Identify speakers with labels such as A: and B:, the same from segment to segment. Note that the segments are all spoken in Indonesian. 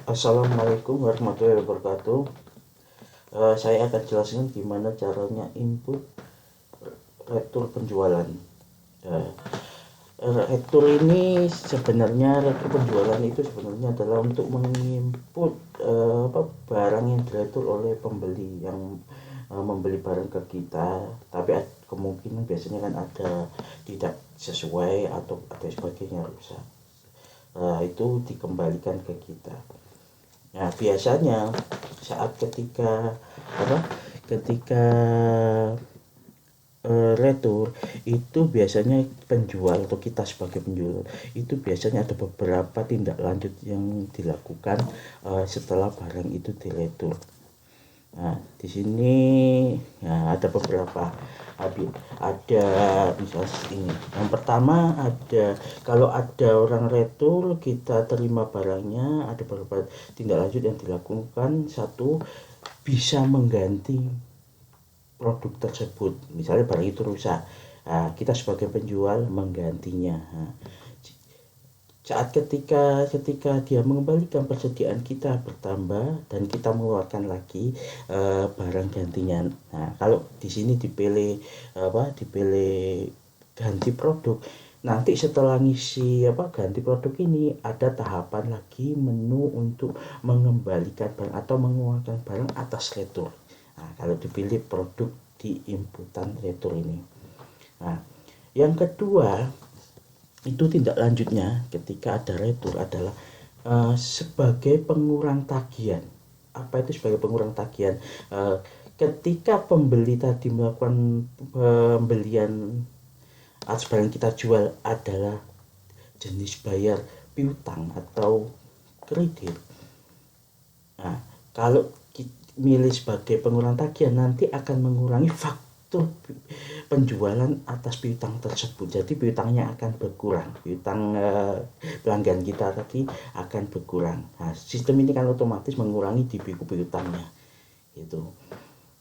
A: Assalamualaikum warahmatullahi wabarakatuh. Saya akan jelaskan gimana caranya input retur penjualan. Uh, Retur ini sebenarnya retur penjualan itu sebenarnya adalah untuk menginput barang yang diretur oleh pembeli yang membeli barang ke kita, tapi kemungkinan biasanya kan ada tidak sesuai atau ada sebagainya rusak. Itu dikembalikan ke kita. Nah, biasanya saat ketika retur itu biasanya penjual atau kita sebagai penjual itu biasanya ada beberapa tindak lanjut yang dilakukan setelah barang itu diretur. Nah, di sini ya, ada beberapa. Ada misalnya ini. Yang pertama ada, kalau ada orang retur, kita terima barangnya, ada beberapa tindak lanjut yang dilakukan. Satu, bisa mengganti produk tersebut. Misalnya barang itu rusak, kita sebagai penjual menggantinya. Saat ketika dia mengembalikan, persediaan kita bertambah dan kita mengeluarkan lagi barang gantinya. Nah, kalau di sini dipilih ganti produk, nanti setelah ngisi ganti produk ini ada tahapan lagi menu untuk mengembalikan barang atau mengeluarkan barang atas retur. Nah, kalau dipilih produk di inputan retur ini. Nah, yang kedua itu tindak lanjutnya ketika ada retur adalah sebagai pengurang tagihan. Apa itu sebagai pengurang tagihan? Ketika pembeli tadi melakukan pembelian atas barang kita jual adalah jenis bayar piutang atau kredit. Nah, kalau milih sebagai pengurang tagihan nanti akan mengurangi faktur penjualan atas piutang tersebut. Jadi piutangnya akan berkurang, piutang pelanggan kita tadi akan berkurang. Nah, sistem ini kan otomatis mengurangi di buku piutangnya itu.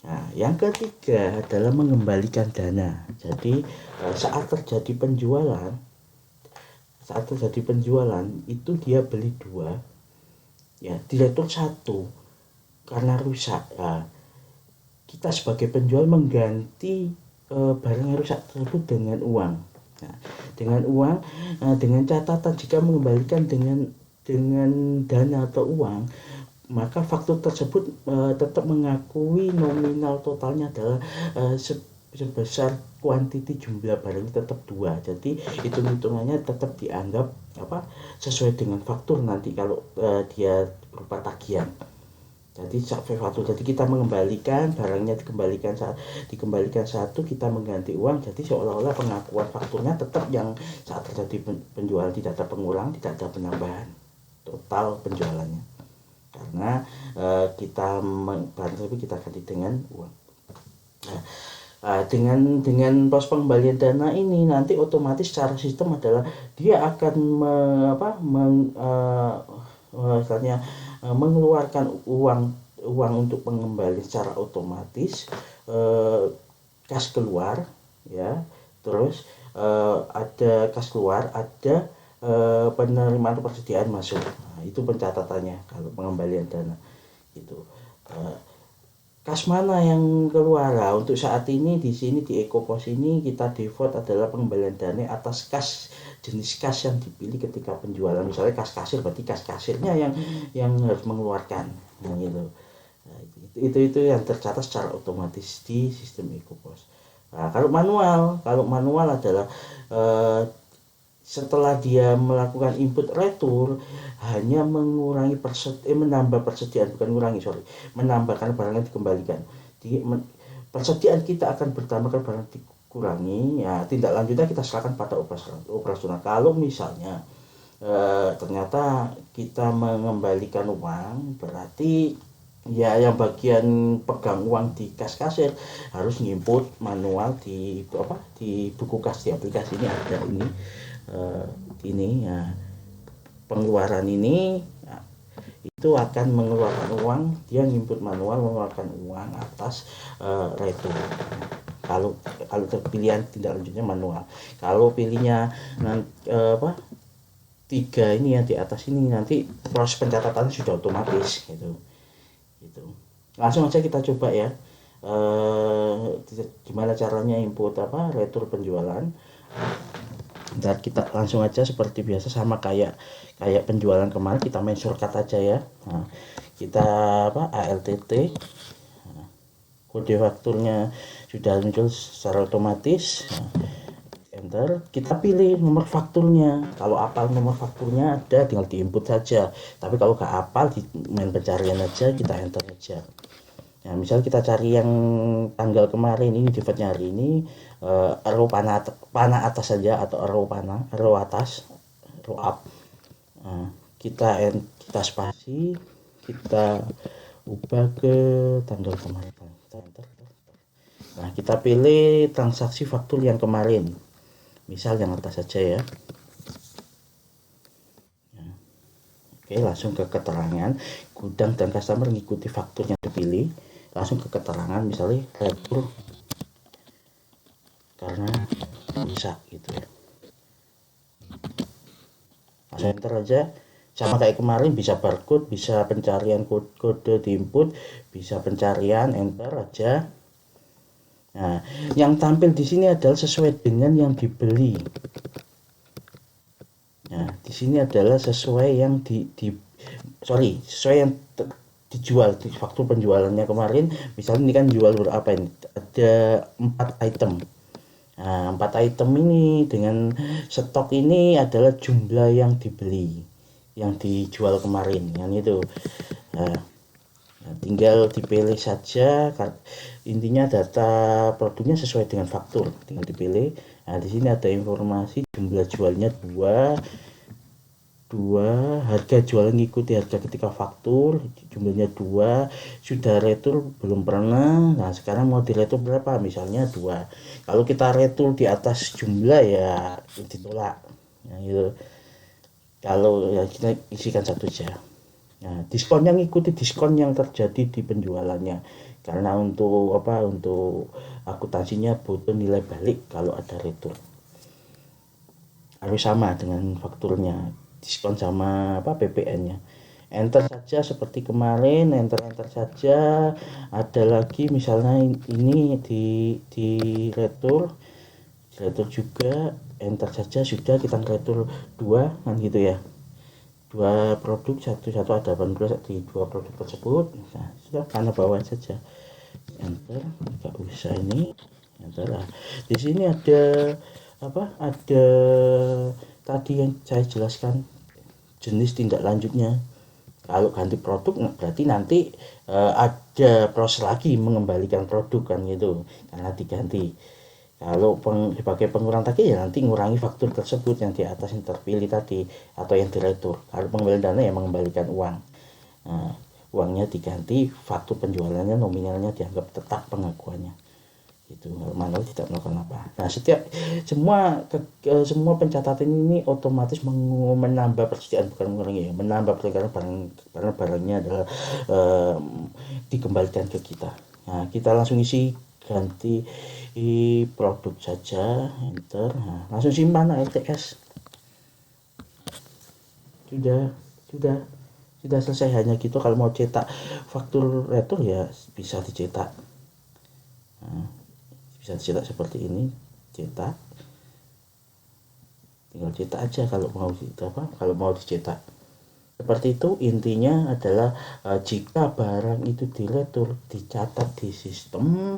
A: Nah, yang ketiga adalah mengembalikan dana. Jadi saat terjadi penjualan itu dia beli 2, ya diretur 1 karena rusak. Nah, kita sebagai penjual mengganti barang yang rusak tersebut dengan uang. Nah, dengan catatan jika mengembalikan dengan dana atau uang, maka faktur tersebut tetap mengakui nominal totalnya adalah sebesar kuantiti jumlah barangnya tetap 2. Jadi hitung-hitungannya tetap dianggap sesuai dengan faktur nanti kalau dia berupa tagihan. Jadi jadi kita mengembalikan barangnya, dikembalikan 1, kita mengganti uang, jadi seolah-olah pengakuan fakturnya tetap yang saat terjadi penjualan, tidak ada pengurangan, tidak ada penambahan total penjualannya, karena barang tersebut kita ganti dengan uang. Nah, dengan pos pengembalian dana ini nanti otomatis secara sistem adalah dia akan mengeluarkan uang untuk pengembalian secara otomatis, kas keluar, ya, terus ada kas keluar, ada penerimaan persediaan masuk. Nah, itu pencatatannya kalau pengembalian dana itu. Kas mana yang keluar? Nah, untuk saat ini di sini di Ekopos ini kita default adalah pengembalian dana atas kas, jenis kas yang dipilih ketika penjualan. Misalnya kas kasir, berarti kas kasirnya yang harus mengeluarkan. Nah, gitu. Nah, itu yang tercatat secara otomatis di sistem Ekopos. Nah, kalau manual adalah setelah dia melakukan input retur hanya mengurangi menambah persediaan, bukan mengurangi, menambahkan barang yang dikembalikan. Persediaan kita akan bertambah kalau barang dikurangi, ya tindak lanjutnya kita serahkan pada operasional. Kalau misalnya ternyata kita mengembalikan uang, berarti ya yang bagian pegang uang di kas kasir harus nginput manual di buku kas, di aplikasi ini ada ini ya, pengeluaran ini ya, itu akan mengeluarkan uang, dia nginput manual mengeluarkan uang atas retur. Kalau pilihan tindak lanjutnya manual. Kalau pilihnya tiga ini yang di atas ini nanti proses pencatatan sudah otomatis gitu. Langsung aja kita coba ya. Gimana caranya input retur penjualan. Ntar kita langsung aja seperti biasa, sama kayak penjualan kemarin, kita main shortcut aja ya. Nah, kita ALTT, kode fakturnya sudah muncul secara otomatis. Enter, kita pilih nomor fakturnya. Kalau apal nomor fakturnya ada, tinggal diinput saja. Tapi kalau nggak apal, di main pencarian aja, kita enter aja. Nah, misal kita cari yang tanggal kemarin ini, defaultnya hari ini, row panah atas saja, atau row atas, row up. Nah, kita spasi, kita ubah ke tanggal kemarin. Kita enter. Nah, kita pilih transaksi faktur yang kemarin, misal yang atas saja ya. Oke, langsung ke keterangan. Gudang dan customer mengikuti faktur yang dipilih. Langsung ke keterangan, misalnya retur karena bisa gitu ya. Langsung enter aja. Sama kayak kemarin, bisa barcode, bisa pencarian kode di input, bisa pencarian, enter aja. Nah, yang tampil di sini adalah sesuai dengan yang dibeli. Nah, di sini adalah sesuai yang sesuai yang dijual di faktur penjualannya kemarin. Misalnya ini kan jual berapa ini? Ada 4 item. Nah, 4 item ini dengan stok ini adalah jumlah yang dibeli, yang dijual kemarin, yang itu. Nah, tinggal dipilih saja. Intinya data produknya sesuai dengan faktur, tinggal dipilih. Nah, di sini ada informasi jumlah jualnya 2, harga jual mengikuti harga ketika faktur, jumlahnya 2, sudah retur belum pernah. Nah, sekarang mau diretur berapa, misalnya 2. Kalau kita retur di atas jumlah ya ditolak. Nah, gitu. Kalau ya kita isikan 1 aja. Nah, diskonnya ngikuti diskon yang terjadi di penjualannya, karena untuk akuntansinya butuh nilai balik kalau ada retur. Harus sama dengan fakturnya, diskon sama PPN-nya. Enter saja seperti kemarin, enter saja. Ada lagi misalnya ini di retur juga, enter saja, sudah kita retur 2 kan gitu ya. 2 produk, satu ada 18 di 2 produk tersebut. Nah, sudah karena bawah saja, enter, nggak usah ini, enter. Di sini ada ada tadi yang saya jelaskan jenis tindak lanjutnya. Kalau ganti produk berarti nanti ada proses lagi mengembalikan produk kan gitu, karena diganti. Kalau sebagai pengurang tadi ya nanti ngurangi faktur tersebut yang di atas yang terpilih tadi, atau yang diretur. Kalau pengembalian dana ya mengembalikan uang. Nah, uangnya diganti, faktur penjualannya nominalnya dianggap tetap pengakuannya. Itu manual tidak melakukan apa. Nah, semua pencatatan ini otomatis menambah persediaan, bukan mengurangi ya, menambah persediaan karena barangnya adalah dikembalikan ke kita. Nah, kita langsung isi ganti produk saja, enter. Nah, langsung simpan LTS. Sudah selesai, hanya gitu. Kalau mau cetak faktur retur ya bisa dicetak. Nah, bisa dicetak seperti ini, cetak, tinggal cetak aja kalau mau dicetak seperti itu. Intinya adalah jika barang itu diretur, dicatat di sistem,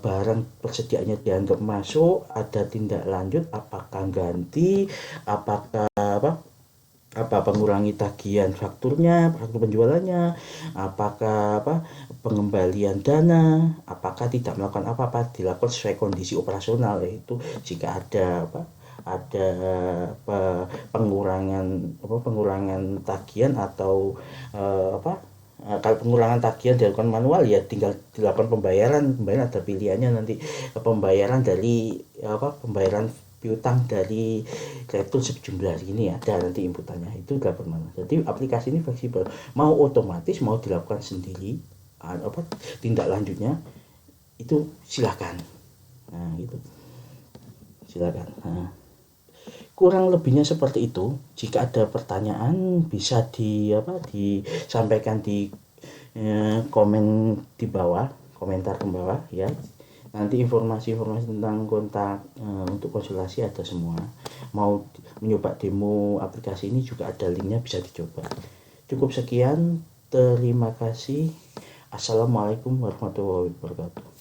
A: barang persediaannya dianggap masuk, ada tindak lanjut, apakah ganti, apakah pengurangi tagihan fakturnya, faktur penjualannya, apakah pengembalian dana, apakah tidak melakukan apa-apa, dilakukan sesuai kondisi operasional, yaitu jika ada pengurangan tagihan atau kalau pengurangan tagihan dilakukan manual ya tinggal dilakukan pembayaran ada pilihannya nanti, pembayaran dari pembayaran piutang dari retur sejumlah ini ada nanti inputannya, itu dilakukan manual. Jadi aplikasi ini fleksibel, mau otomatis mau dilakukan sendiri tindak lanjutnya itu silakan. Nah, gitu silakan. Nah, kurang lebihnya seperti itu. Jika ada pertanyaan bisa disampaikan di komen di bawah, komentar ke bawah ya. Nanti informasi-informasi tentang kontak untuk konsultasi ada semua. Mau mencoba demo aplikasi ini juga ada linknya, bisa dicoba. Cukup sekian, terima kasih. Assalamualaikum warahmatullahi wabarakatuh.